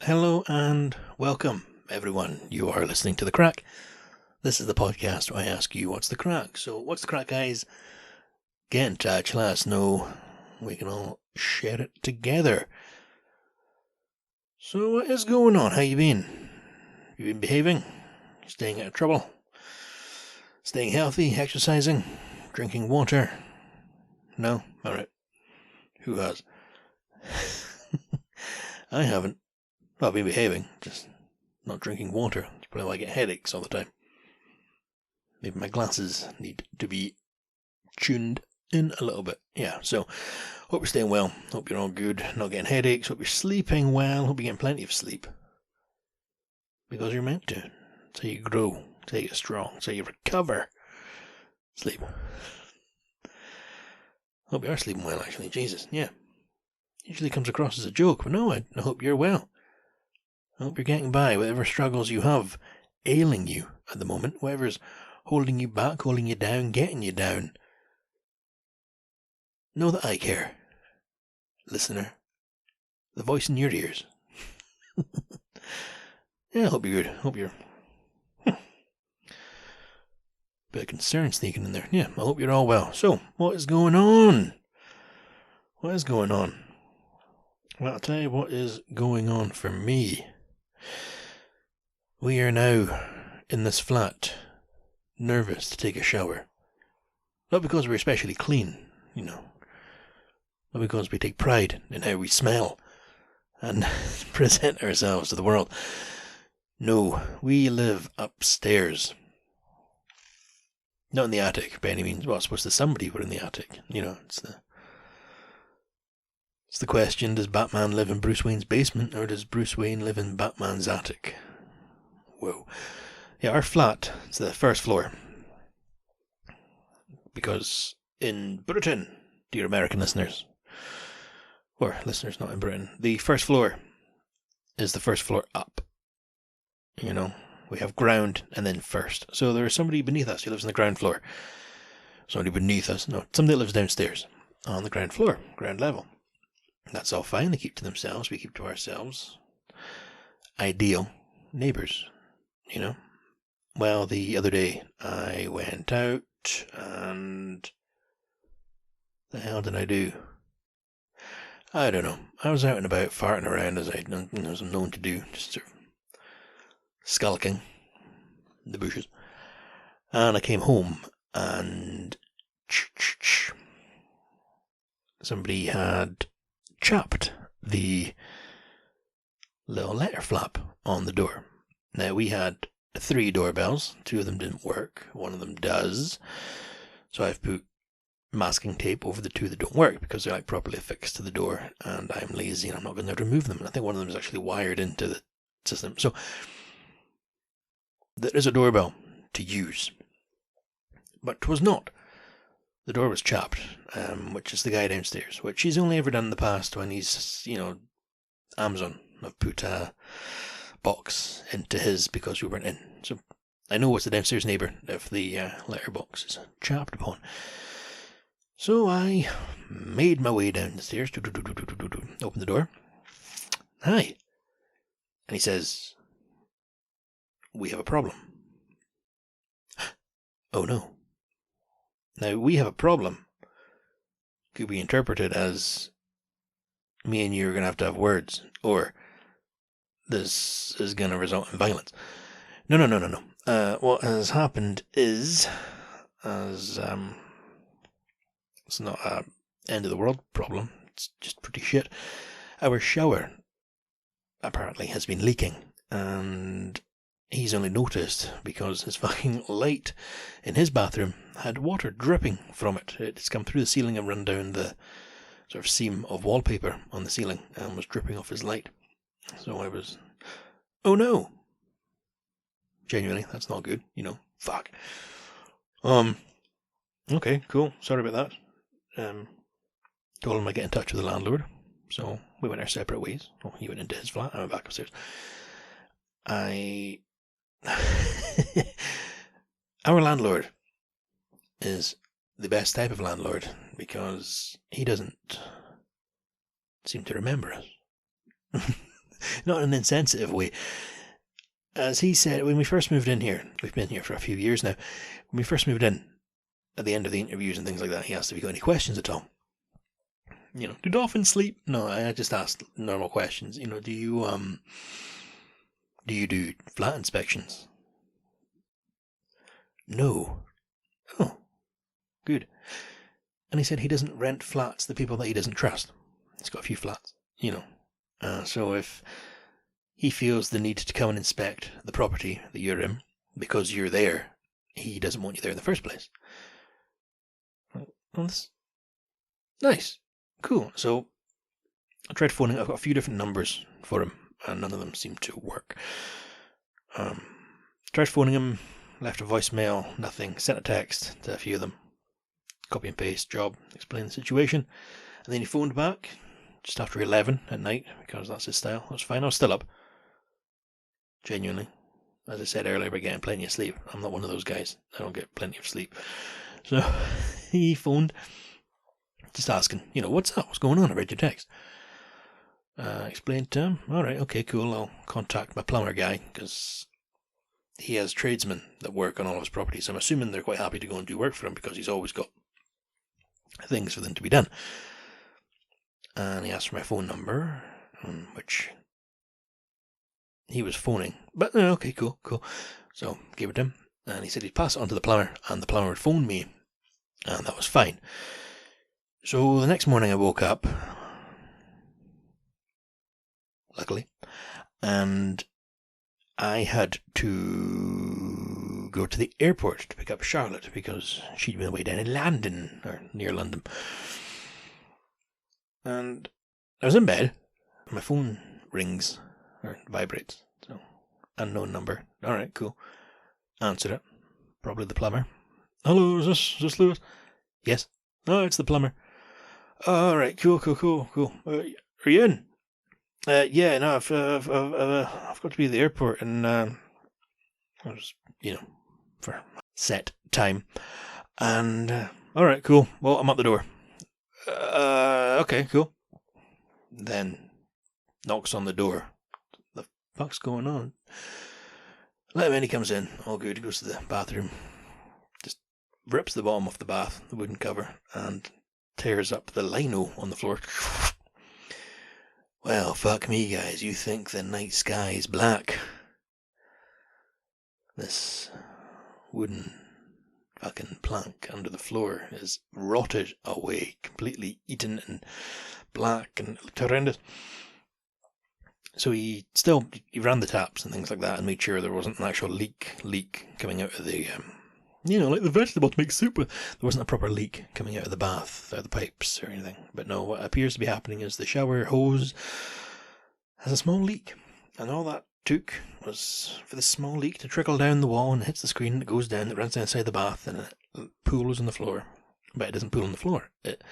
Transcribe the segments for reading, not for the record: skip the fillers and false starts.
Hello and welcome, everyone. You are listening to The Crack. This is the podcast where I ask you what's the crack. So, what's the crack, guys? Get in touch, let us know. We can all share it together. So, what is going on? How you been? You been behaving? Staying out of trouble? Staying healthy? Exercising? Drinking water? No? Alright. Who has? I haven't. Well, I've been behaving, just not drinking water. It's probably why I get headaches all the time. Maybe my glasses need to be tuned in a little bit. Yeah, so hope you're staying well. Hope you're all good, not getting headaches. Hope you're sleeping well. Hope you're getting plenty of sleep. Because you're meant to. It's how you grow. It's how you get strong. It's how you recover. Sleep. Hope you are sleeping well, actually. Jesus, yeah. Usually comes across as a joke, but no, I hope you're well. I hope you're getting by whatever struggles you have ailing you at the moment, whatever's holding you back, holding you down, getting you down. Know that I care, listener. The voice in your ears. Yeah, I hope you're good. Hope you're... Bit of concern sneaking in there. Yeah, I hope you're all well. So, what is going on? What is going on? Well, I'll tell you what is going on for me. We are now in this flat, nervous to take a shower. Not because we're especially clean, not because we take pride in how we smell and present ourselves to the world. No, we live upstairs. Not in the attic, by any means. Well, I suppose there's somebody who are in the attic. It's the question, does Batman live in Bruce Wayne's basement, or does Bruce Wayne live in Batman's attic? Whoa. Yeah, our flat is the first floor. Because in Britain, dear American listeners, or listeners not in Britain, the first floor is the first floor up. We have ground and then first. So there's somebody beneath us who lives on the ground floor. Somebody that lives downstairs on the ground floor, ground level. That's all fine. They keep to themselves. We keep to ourselves. Ideal neighbours, Well, the other day I went out and... the hell did I do? I don't know. I was out and about farting around as I'm known to do, just sort of skulking in the bushes. And I came home and somebody had chapped the little letter flap on the door. Now, we had 3 doorbells. 2 of them didn't work. 1 of them does. So I've put masking tape over the 2 that don't work because they're properly affixed to the door, and I'm lazy and I'm not going to remove them. And I think 1 of them is actually wired into the system. So there is a doorbell to use. But 'twas not. The door was chapped, which is the guy downstairs, which he's only ever done in the past when he's, Amazon. I've put a box into his because we weren't in. So I know it's the downstairs neighbour if the letterbox is chapped upon. So I made my way down the stairs, opened the door. Hi. And he says, we have a problem. Oh no. Now, we have a problem could be interpreted as me and you are going to have words, or this is going to result in violence. No. What has happened is, it's not a end of the world problem, it's just pretty shit. Our shower apparently has been leaking, and he's only noticed because his fucking light in his bathroom had water dripping from it. It's come through the ceiling and run down the sort of seam of wallpaper on the ceiling and was dripping off his light. So I was, oh no. Genuinely, that's not good, fuck. Okay, cool. Sorry about that. Told him I'd get in touch with the landlord. So we went our separate ways. Well, he went into his flat, I went back upstairs. Our landlord is the best type of landlord because he doesn't seem to remember us. Not in an insensitive way. As he said, when we first moved in here, we've been here for a few years now, when we first moved in, at the end of the interviews and things like that, he asked if you got any questions at all. Do dolphins sleep? No, I just asked normal questions. Do you do flat inspections? No. Oh, good. And he said he doesn't rent flats to people that he doesn't trust. He's got a few flats, so if he feels the need to come and inspect the property that you're in because you're there, he doesn't want you there in the first place. Well, that's nice. Cool. So I tried phoning. I've got a few different numbers for him, and none of them seem to work. Tried phoning him, left a voicemail, nothing. Sent a text to a few of them. Copy and paste job, explain the situation. And then he phoned back just after 11 at night, because that's his style. That's fine. I was still up. Genuinely. As I said earlier, about getting plenty of sleep. I'm not one of those guys. I don't get plenty of sleep. So he phoned, just asking, what's up? What's going on? I read your text. Explained to him. All right, okay, cool. I'll contact my plumber guy, because he has tradesmen that work on all of his properties. I'm assuming they're quite happy to go and do work for him, because he's always got things for them to be done. And he asked for my phone number, which he was phoning. But, okay, cool. So, gave it to him. And he said he'd pass it on to the plumber, and the plumber would phone me. And that was fine. So, the next morning I woke up, luckily, and I had to go to the airport to pick up Charlotte, because she'd been away down in London, or near London. And I was in bed, and my phone rings, or vibrates, so, unknown number. Alright, cool. Answered it. Probably the plumber. Hello, is this Lewis? Yes. Oh, it's the plumber. Alright, cool. Are you in? Yeah, no, I've got to be at the airport, and I was, for set time. And alright, cool. Well, I'm at the door. Okay, cool. Then knocks on the door. The fuck's going on? Let him in. He comes in. All good. He goes to the bathroom. Just rips the bottom off the bath, the wooden cover, and tears up the lino on the floor. Well, fuck me, guys. You think the night sky is black? This wooden fucking plank under the floor is rotted away, completely eaten and black, and it looked horrendous. So he ran the taps and things like that and made sure there wasn't an actual leak coming out of the, like the vegetable to make soup with. There wasn't a proper leak coming out of the bath, or the pipes or anything. But no, what appears to be happening is the shower hose has a small leak, and all that took was for this small leak to trickle down the wall and hits the screen. It goes down, it runs down inside the bath, and it pools on the floor. But it doesn't pool on the floor. It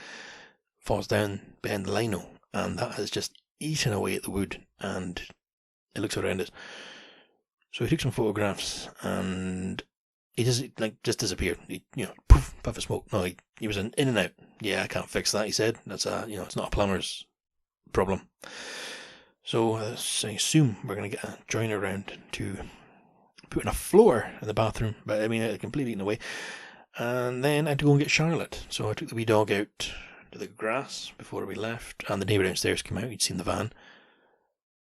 falls down behind the lino, and that has just eaten away at the wood, and it looks horrendous. So he took some photographs, and he just disappeared. He, poof, puff of smoke. No, he was in and out. Yeah, I can't fix that, he said. That's it's not a plumber's problem. So I assume we're going to get a joiner around to put in a floor in the bathroom. But it completely eaten away. And then I had to go and get Charlotte. So I took the wee dog out to the grass before we left. And the neighbour downstairs came out. He'd seen the van.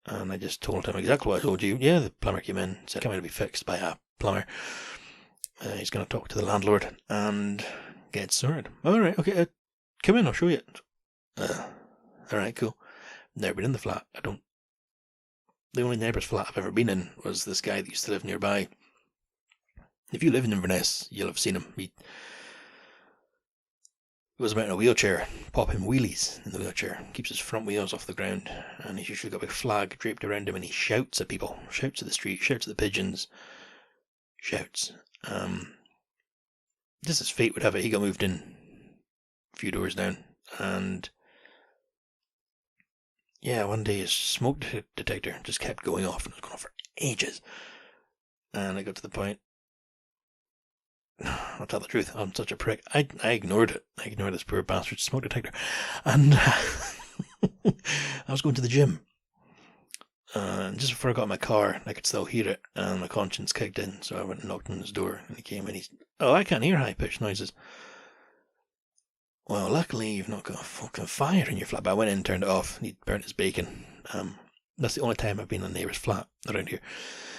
And I just told him exactly what I told you. Yeah, the plumber came in, said, come in to be fixed by a plumber. He's going to talk to the landlord and get it sorted. Alright, okay, come in, I'll show you it. Alright, cool. Never been in the flat. The only neighbour's flat I've ever been in was this guy that used to live nearby. If you live in Inverness, you'll have seen him. He goes about in a wheelchair, pop him wheelies in the wheelchair, keeps his front wheels off the ground, and he's usually got a big flag draped around him, and he shouts at people, shouts at the street, shouts at the pigeons, shouts. Just as fate would have it, he got moved in a few doors down, and one day his smoke detector just kept going off, and it was going off for ages. And I got to the point, I'll tell the truth, I'm such a prick. I ignored it. I ignored this poor bastard's smoke detector. And I was going to the gym. Just before I got in my car, I could still hear it, and my conscience kicked in, so I went and knocked on his door, and he came in. Oh, I can't hear high-pitched noises. Well, luckily you've not got a fucking fire in your flat, but I went in and turned it off, and he'd burnt his bacon. That's the only time I've been in a neighbour's flat around here.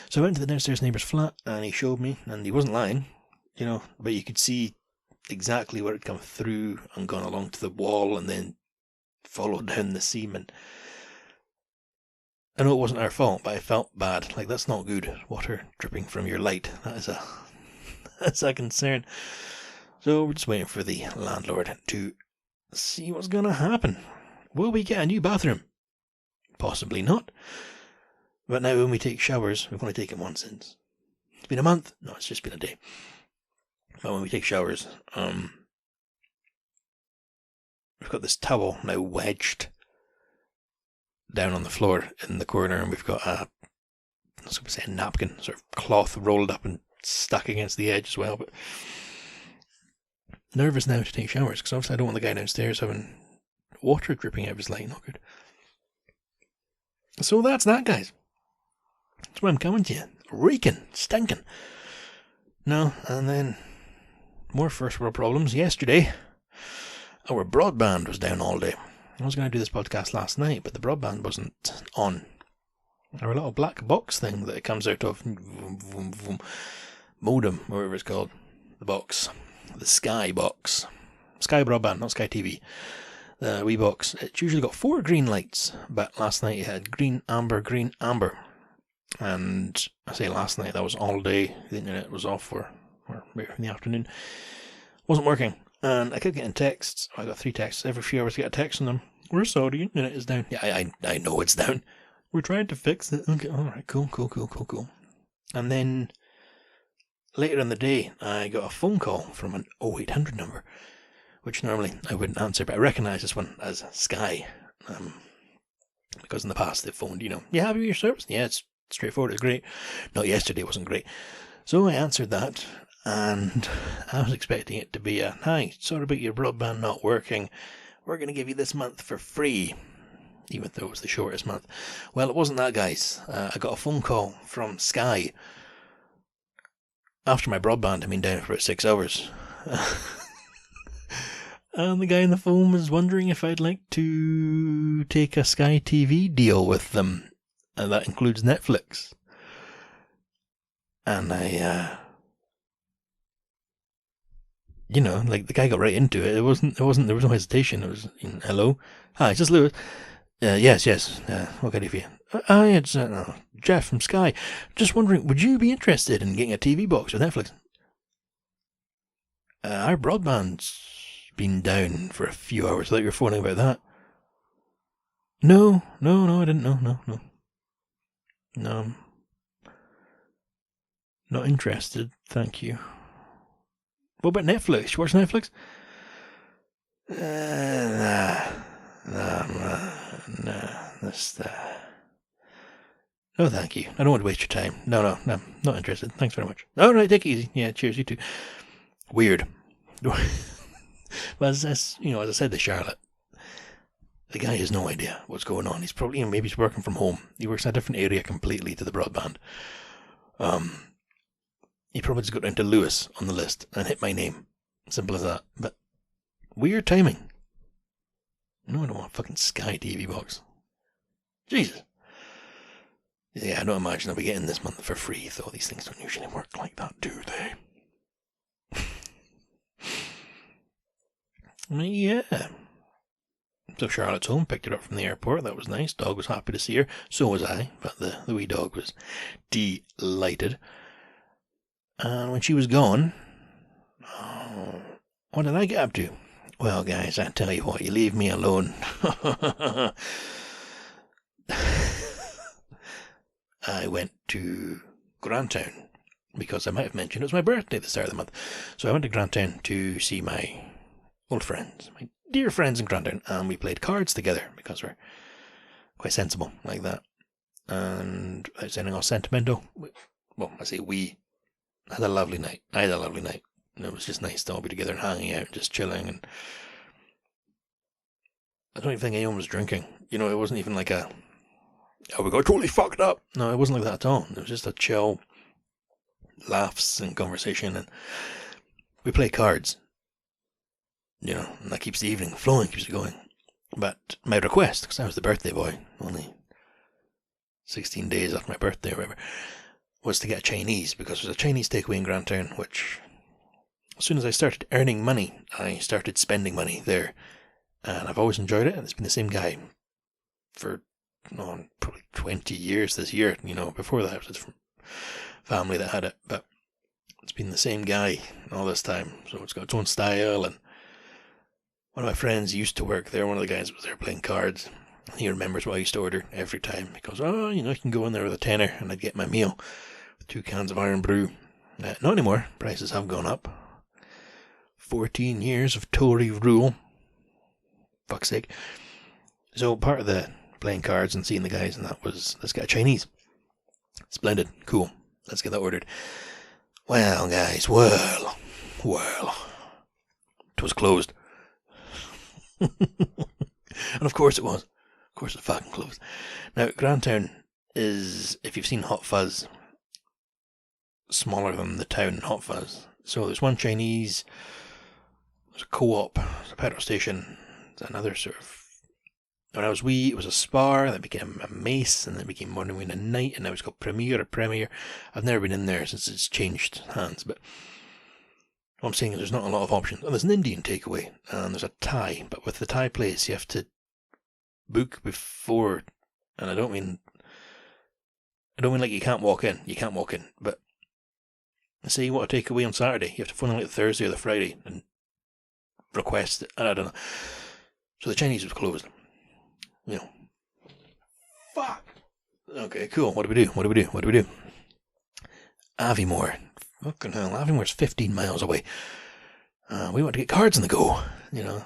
So I went to the downstairs neighbour's flat, and he showed me, and he wasn't lying, but you could see exactly where it had come through and gone along to the wall, and then followed down the seam, and I know it wasn't our fault, but I felt bad. Like, that's not good. Water dripping from your light. That's a concern. So we're just waiting for the landlord to see what's going to happen. Will we get a new bathroom? Possibly not. But now when we take showers, we've only taken one since. It's been a month. No, it's just been a day. But when we take showers, we've got this towel now wedged down on the floor in the corner, and we've got a napkin, sort of cloth rolled up and stuck against the edge as well. But nervous now to take showers, because obviously I don't want the guy downstairs having water dripping out of his light. Not good. So that's that, guys. That's why I'm coming to you. Reeking, stinking. No, and then more first world problems. Yesterday, our broadband was down all day. I was going to do this podcast last night, but the broadband wasn't on. Our little black box thing that it comes out of, modem, whatever it's called, the box, the Sky box, Sky Broadband, not Sky TV, the wee box. It's usually got 4 green lights, but last night it had green, amber, and I say last night, that was all day. The internet was off for in the afternoon. Wasn't working. And I kept getting texts. I got 3 texts. Every few hours I get a text from them. We're sorry, internet is down. Yeah, I know it's down. We're trying to fix it. Okay, alright, cool. And then later in the day, I got a phone call from an 0800 number, which normally I wouldn't answer, but I recognise this one as Sky. Because in the past they've phoned, you happy with your service? Yeah, it's straightforward, it's great. Not yesterday, it wasn't great. So I answered that, and I was expecting it to be hi, sorry about your broadband not working. We're going to give you this month for free, even though it was the shortest month. Well, it wasn't that, guys. I got a phone call from Sky after my broadband had been down for about 6 hours. And the guy on the phone was wondering if I'd like to take a Sky TV deal with them, and that includes Netflix. And I, the guy got right into it. There was no hesitation. It was, hello? Hi, is this Lewis? Yes. What can I do for you? It's Jeff from Sky. Just wondering, would you be interested in getting a TV box with Netflix? Our broadband's been down for a few hours. I thought you were phoning about that. No, I didn't know. No. Not interested, thank you. What about Netflix? You watch Netflix? No, thank you. I don't want to waste your time. No, not interested. Thanks very much. All right, take it easy. Yeah, cheers, you too. Weird. Well, as I said to Charlotte, the guy has no idea what's going on. He's probably, maybe he's working from home. He works in a different area completely to the broadband. He probably just got down to Lewis on the list and hit my name. Simple as that. But weird timing. No, I don't want a fucking Sky TV box. Jesus. Yeah, I don't imagine I'll be getting this month for free, though these things don't usually work like that, do they? Yeah. So Charlotte's home, picked her up from the airport. That was nice. Dog was happy to see her. So was I, but the wee dog was delighted. And when she was gone, what did I get up to? Well, guys, I tell you what, you leave me alone. I went to Grantown, because I might have mentioned it was my birthday at the start of the month. So I went to Grantown to see my old friends, my dear friends in Grantown, and we played cards together, because we're quite sensible like that. And without sounding all sentimental, I say we had a lovely night. I had a lovely night. It was just nice to all be together and hanging out and just chilling. And I don't even think anyone was drinking. It wasn't even like a oh, we got totally fucked up. No, it wasn't like that at all. It was just a chill, laughs and conversation, and we play cards. You know, and that keeps the evening flowing, keeps it going. But my request, because I was the birthday boy, only 16 days after my birthday or whatever, was to get a Chinese, because there's a Chinese takeaway in Grantown, which, as soon as I started earning money, I started spending money there. And I've always enjoyed it, and it's been the same guy for probably 20 years this year. You know, before that, it was a different family that had it, but it's been the same guy all this time. So it's got its own style, and one of my friends used to work there. One of the guys was there playing cards. He remembers what I used to order every time. He goes, oh, you know, you can go in there with a tenner, and I'd get my meal with 2 cans of Iron Brew. Not anymore. Prices have gone up. 14 years of Tory rule. Fuck's sake. So part of the playing cards and seeing the guys and that was, let's get a Chinese. Splendid. Cool. Let's get that ordered. Well, guys, well. 'Twas closed. And of course it was. Of course it fucking closed. Now, Grantown is, if you've seen Hot Fuzz, smaller than the town Hot Fuzz. So there's one Chinese, there's a co-op, there's a petrol station, there's another sort of, when I was wee, it was a Spar, then became a Mace, and then it became Morning Wind and Night, and now it's called Premier or Premier. I've never been in there since it's changed hands, but what I'm saying is there's not a lot of options. And there's an Indian takeaway, and there's a Thai, but with the Thai place, you have to book before, and I don't mean like you can't walk in, but say you want to take away on Saturday, you have to phone in like the Thursday or the Friday and request it, and I don't know. So the Chinese was closed. You know. Fuck! Okay, cool. What do we do? Aviemore. Fucking hell, Aviemore's 15 miles away. We want to get cards on the go, you know.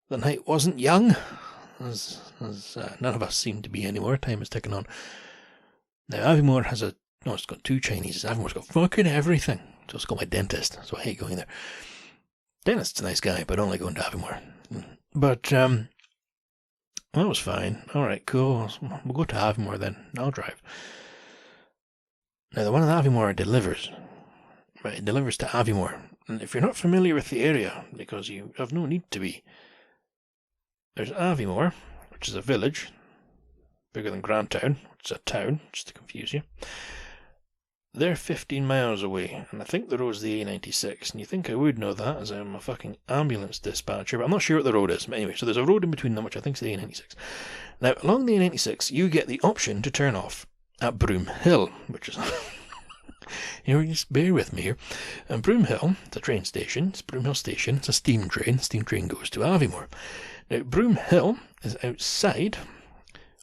The night wasn't young, as none of us seem to be anymore. Time is ticking on. Now, Aviemore has it's got 2 Chinese. Aviemore's got fucking everything. So it's got my dentist, so I hate going there. Dentist's a nice guy, but I don't like going to Aviemore. But, that was fine. Alright, cool. We'll go to Aviemore then. I'll drive. Now, the one in Aviemore delivers. Right, it delivers to Aviemore. And if you're not familiar with the area, because you have no need to be, there's Aviemore, which is a village, bigger than Grantown, which is a town, just to confuse you. They're 15 miles away, and I think the road's the A96, and you think I would know that, as I'm a fucking ambulance dispatcher, but I'm not sure what the road is. But anyway, so there's a road in between them, which I think is the A96. Now, along the A96, you get the option to turn off at Broom Hill, which is... Here, just bear with me here. And Broom Hill, it's a train station, it's Broom Hill Station, it's a steam train. Steam train goes to Aviemore. Now, Broom Hill is outside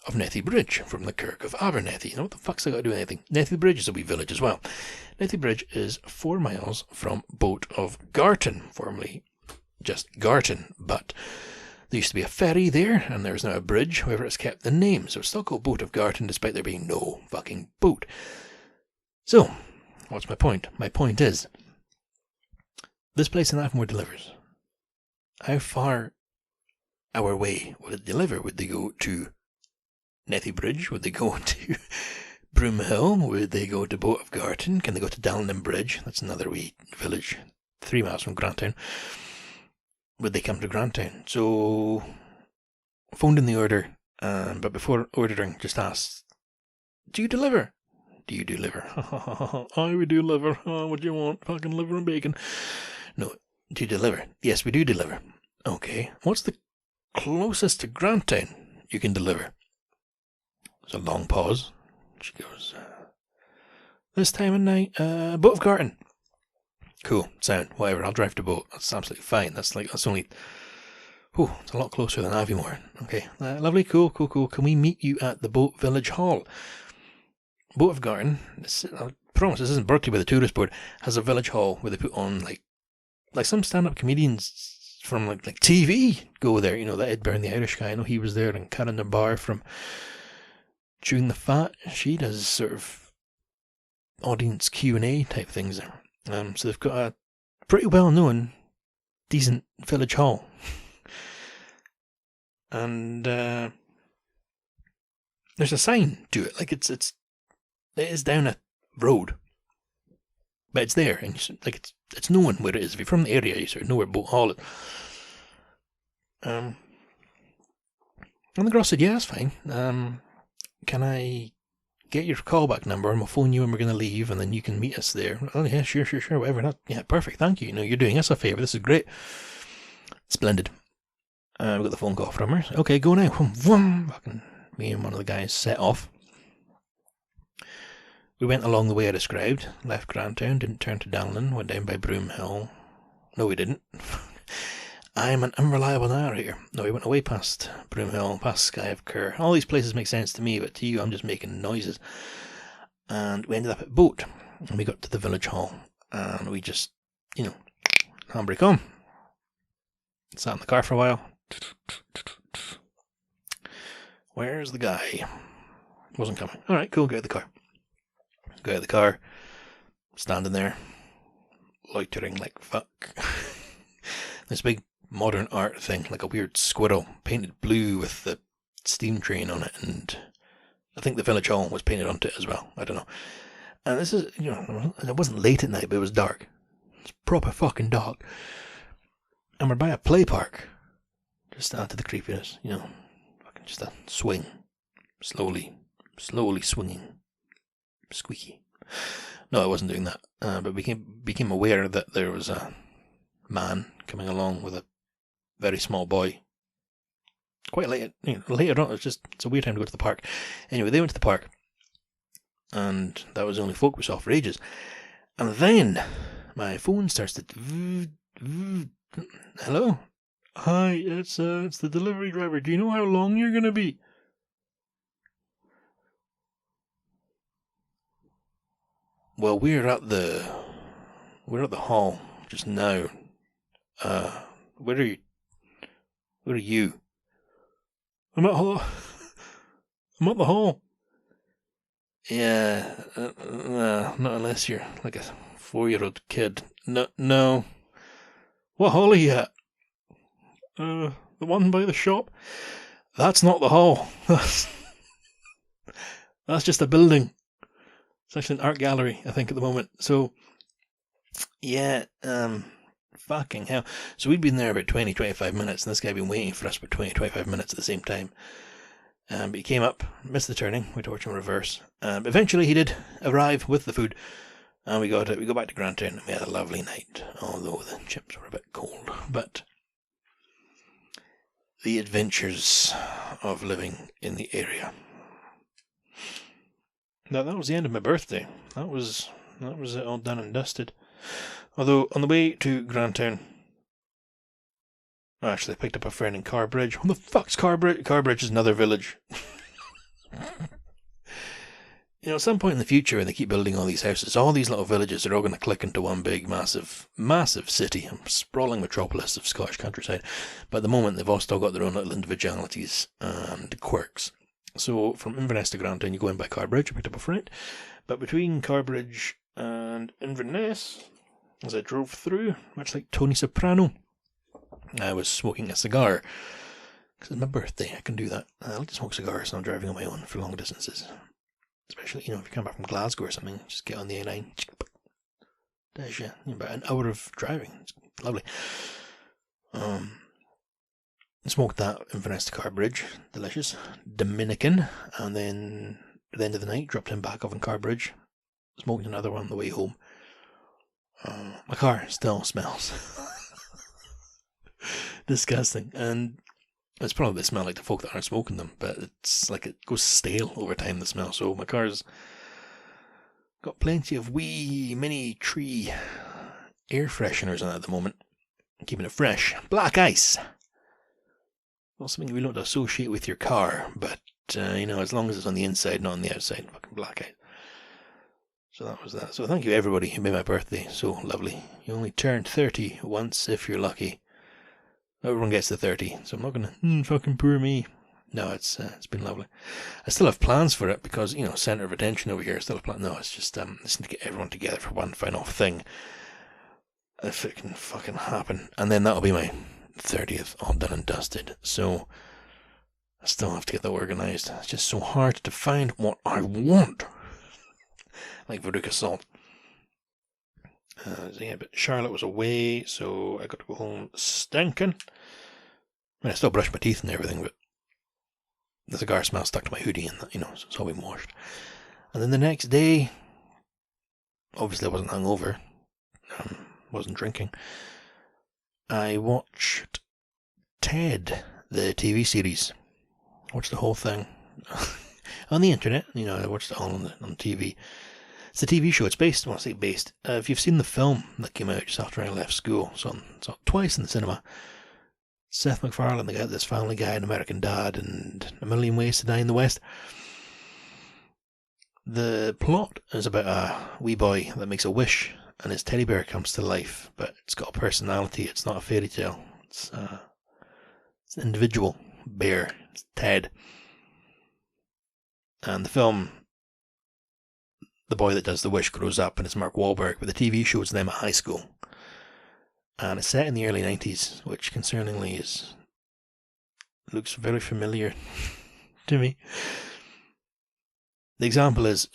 of Nethy Bridge, from the Kirk of Abernethy. You know what the fuck's I got to do with anything? Nethy Bridge is a wee village as well. Nethy Bridge is 4 miles from Boat of Garton, formerly just Garton, but there used to be a ferry there, and there's now a bridge, however it's kept the name, so it's still called Boat of Garton, despite there being no fucking boat. So, what's my point? My point is, this place in Aviemore delivers. How far our way would it deliver? Would they go to Nethy Bridge? Would they go to Broom Hill? Would they go to Boat of Garton? Can they go to Dallingham Bridge? That's another wee village, 3 miles from Grantown. Would they come to Grantown? So, phoned in the order, but before ordering, just asked, do you deliver? Do you do liver? I would do liver. What do you want? Fucking liver and bacon. No, do you deliver? Yes, we do deliver. Okay, what's the closest to Grantown you can deliver? There's a long pause. She goes, this time of night, Boat of Garton. Cool, sound, whatever, I'll drive to Boat. That's absolutely fine. That's only, it's a lot closer than Aviemore. Okay, lovely, cool. Can we meet you at the Boat Village Hall? Boat of Garton, I promise this isn't brought to you by the tourist board, has a village hall where they put on like some stand-up comedians from like TV go there. You know, that Ed Byrne, the Irish guy, I know he was there, and Karen Bar from Chewing the Fat, she does sort of audience Q&A type things there. So they've got a pretty well-known, decent village hall. And there's a sign to it. Like it is down a road, but it's there, and it's known where it is. If you're from the area, you sort of know where Boat Hall is. And the girl said, "Yeah, that's fine. Can I get your callback number and we'll phone you when we're going to leave, and then you can meet us there?" "Oh yeah, sure, whatever. Yeah, perfect, thank you. You're doing us a favour. This is great." Splendid. We got the phone call from her. "Okay, go now." Fucking me and one of the guys set off. We went along the way I described, left Grantown, didn't turn to Danlin, went down by Broom Hill. No, we didn't. I'm an unreliable narrator. No, we went away past Broom Hill, past Sky of Kerr. All these places make sense to me, but to you I'm just making noises. And we ended up at Boat, and we got to the village hall, and we just, handbrake on. Sat in the car for a while. Where's the guy? Wasn't coming. Alright, cool, get out of the car. Go out of the car, standing there, loitering like fuck. This big modern art thing, like a weird squirrel, painted blue with the steam train on it, and I think the village hall was painted onto it as well. I don't know. And this is, it wasn't late at night, but it was dark. It's proper fucking dark. And we're by a play park. Just to add to the creepiness, fucking just a swing. Slowly swinging. Squeaky. No, I wasn't doing that. But became aware that there was a man coming along with a very small boy. Quite late, later on. It's a weird time to go to the park. Anyway, they went to the park, and that was the only folk we saw for ages. And then my phone starts to. Hello? Hi, it's the delivery driver. Do you know how long you're gonna be? Well, we're at the hall just now. Where are you? I'm at the hall. Yeah, not unless you're like a 4-year-old kid. No. What hall are you at? The one by the shop. That's not the hall. That's just a building. It's actually an art gallery, I think, at the moment. So, yeah, fucking hell. So we'd been there about 20-25 minutes, and this guy had been waiting for us for 20-25 minutes at the same time. But he came up, missed the turning, we torched him in reverse. Eventually he did arrive with the food, and we go back to Grantown, and we had a lovely night, although the chips were a bit cold. But the adventures of living in the area. Now, that was the end of my birthday. That was it all done and dusted. Although, on the way to Grantown, actually, I picked up a friend in Carbridge. Who the fuck's Carbridge? Carbridge is another village. At some point in the future, when they keep building all these houses, all these little villages are all going to click into one big, massive city, a sprawling metropolis of Scottish countryside. But at the moment, they've all still got their own little individualities and quirks. So, from Inverness to Grantown, you go in by Carbridge. I picked up a friend. But between Carbridge and Inverness, as I drove through, much like Tony Soprano, I was smoking a cigar. Because it's my birthday, I can do that. I like to smoke cigars when I'm driving on my own for long distances. Especially, if you come back from Glasgow or something, just get on the A9. There's about an hour of driving. It's lovely. Smoked that Inverness to Carbridge, delicious. Dominican, and then at the end of the night, dropped him back off in Carbridge. Smoked another one on the way home. My car still smells disgusting, and it's probably the smell like the folk that aren't smoking them, but it's like it goes stale over time, the smell. So my car's got plenty of wee mini tree air fresheners on it at the moment, keeping it fresh. Black ice. Not something you don't associate with your car, but, as long as it's on the inside, not on the outside, fucking black ice. So that was that. So thank you everybody who made my birthday so lovely. You only turn 30 once if you're lucky. Everyone gets to 30, so I'm not gonna, fucking poor me. No, it's been lovely. I still have plans for it because, centre of attention over here. I still have plans. No, it's just, just need to get everyone together for one final thing. If it can fucking happen. And then that'll be my 30th all done and dusted. So still have to get that organised. It's just so hard to find what I want. Like Veruca Salt. But Charlotte was away, so I got to go home stinking. I still brush my teeth and everything, but the cigar smell stuck to my hoodie, and so it's all been washed. And then the next day, obviously I wasn't hungover, wasn't drinking. I watched Ted, the TV series. I watched the whole thing on the internet. I watched it all on TV. It's a TV show. It's based. Well, I say based. If you've seen the film that came out just after I left school, so twice in the cinema. Seth MacFarlane, the guy, this Family Guy, and American Dad, and A Million Ways to Die in the West. The plot is about a wee boy that makes a wish, and his teddy bear comes to life, but it's got a personality. It's not a fairy tale. It's an individual bear. It's Ted. And the film, the boy that does the wish grows up, and it's Mark Wahlberg, but the TV show is them at high school. And it's set in the early 90s, which concerningly looks very familiar to me. The example is,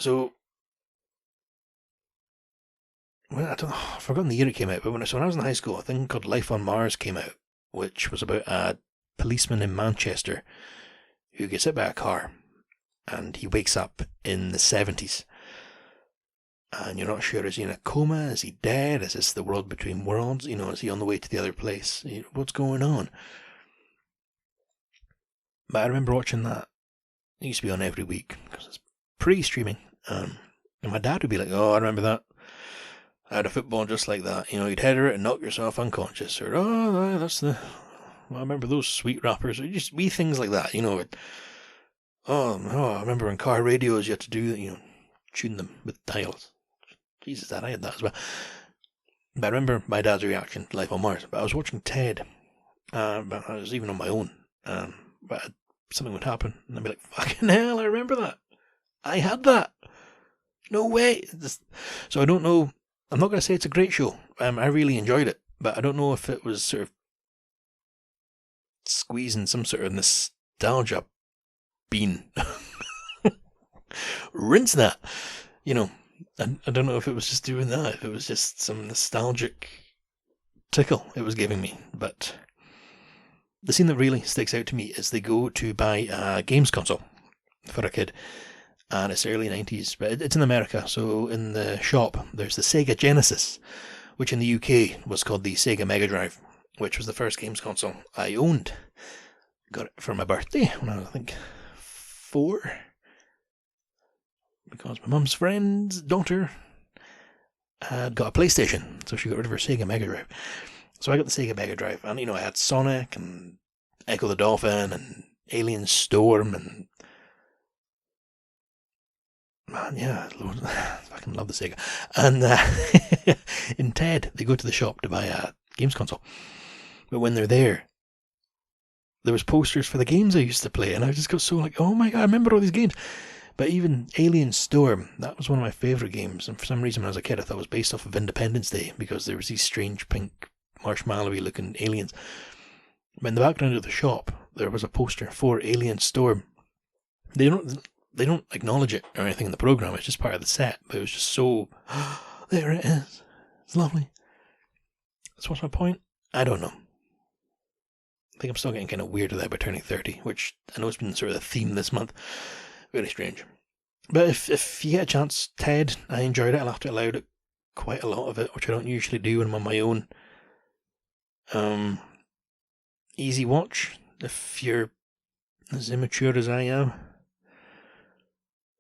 I've forgotten the year it came out, but when I was in high school, a thing called Life on Mars came out, which was about a policeman in Manchester who gets hit by a car, and he wakes up in the 70s. And you're not sure, is he in a coma? Is he dead? Is this the world between worlds? Is he on the way to the other place? What's going on? But I remember watching that. It used to be on every week, because it's pre-streaming. And my dad would be like, oh, I remember that. I had a football just like that. You'd header it and knock yourself unconscious. Or, I remember those sweet rappers. Or just wee things like that, I remember on car radios you had to do that, tune them with dials. Jesus, I had that as well. But I remember my dad's reaction to Life on Mars. But I was watching Ted, but I was even on my own. But something would happen, and I'd be like, fucking hell, I remember that. I had that. No way. So I don't know. I'm not going to say it's a great show. I really enjoyed it, but I don't know if it was sort of squeezing some sort of nostalgia bean. Rinse that. I don't know if it was just doing that, if it was just some nostalgic tickle it was giving me. But the scene that really sticks out to me is they go to buy a games console for a kid. And it's early 90s, but it's in America. So in the shop, there's the Sega Genesis, which in the UK was called the Sega Mega Drive, which was the first games console I owned. Got it for my birthday when I was, I think, 4. Because my mum's friend's daughter had got a PlayStation, so she got rid of her Sega Mega Drive. So I got the Sega Mega Drive, and I had Sonic and Echo the Dolphin and Alien Storm and man, yeah, I fucking love the Sega. And in Ted, they go to the shop to buy a games console, but when they're there was posters for the games I used to play, and I just got so like, oh my god, I remember all these games. But even Alien Storm, that was one of my favourite games, and for some reason when I was a kid I thought it was based off of Independence Day, because there was these strange pink marshmallowy looking aliens. But in the background of the shop there was a poster for Alien Storm. They don't acknowledge it or anything in the program, it's just part of the set, but it was just so, there it is, it's lovely. So what's my point? I don't know. I think I'm still getting kind of weirded out by turning 30, which I know has been sort of the theme this month. Very strange. But if you get a chance, Ted, I enjoyed it. I laughed out loud at quite a lot of it, which I don't usually do when I'm on my own. Easy watch, if you're as immature as I am.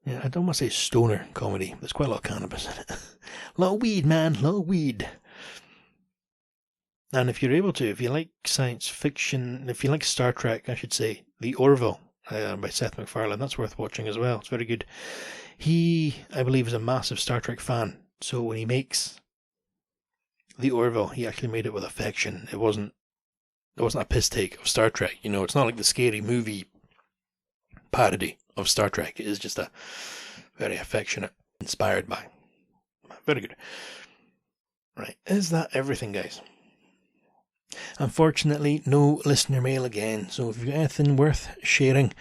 Yeah, I don't want to say stoner comedy. There's quite a lot of cannabis in it. A lot of weed, man. A lot of weed. And if you're able to, if you like science fiction, if you like Star Trek, I should say, The Orville by Seth MacFarlane, that's worth watching as well. It's very good. He, I believe, is a massive Star Trek fan. So when he makes The Orville, he actually made it with affection. It wasn't a piss take of Star Trek. It's not like the scary movie parody of Star Trek. It is just a very affectionate, inspired by. Very good. Right, is that everything, guys? Unfortunately, no listener mail again, so if you've got anything worth sharing,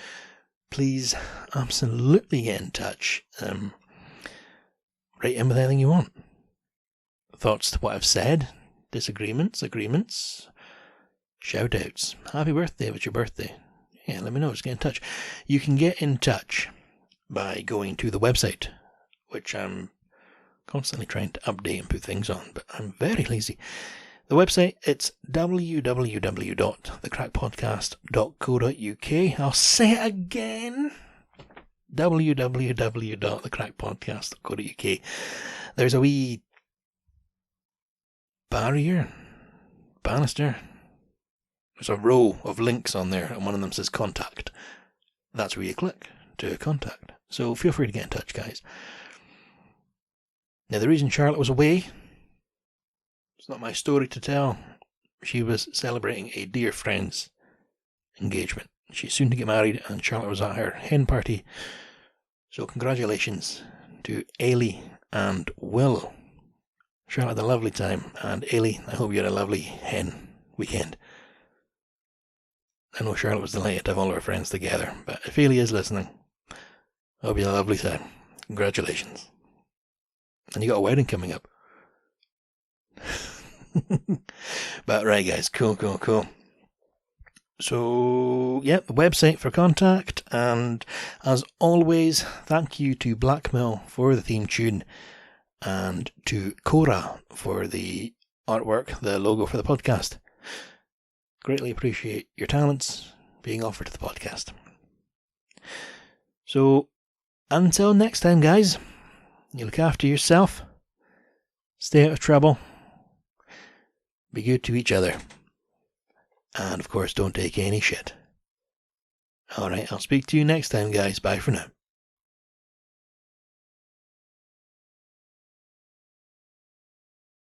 please absolutely get in touch. Write in with anything you want. Thoughts to what I've said, disagreements, agreements, shout outs. Happy birthday if it's your birthday. Yeah, let me know, just get in touch. You can get in touch by going to the website, which I'm constantly trying to update and put things on, but I'm very lazy. The website, it's www.thecrackpodcast.co.uk. I'll say it again. www.thecrackpodcast.co.uk. There's a wee banister. There's a row of links on there, and one of them says contact. That's where you click to contact. So feel free to get in touch, guys. Now, the reason Charlotte was away, it's not my story to tell. She was celebrating a dear friend's engagement. She's soon to get married, and Charlotte was at her hen party. So congratulations to Ailey and Will. Charlotte had a lovely time, and Ailey, I hope you had a lovely hen weekend. I know Charlotte was delighted to have all her friends together, but if Ailey is listening, I hope you had a lovely time. Congratulations. And you got a wedding coming up. But right, guys, cool. So, yeah, the website for contact, and as always, thank you to Blackmill for the theme tune, and to Cora for the artwork, the logo for the podcast. Greatly appreciate your talents being offered to the podcast. So, until next time, guys, you look after yourself, stay out of trouble, be good to each other, and of course don't take any shit. Alright, I'll speak to you next time, guys. Bye for now.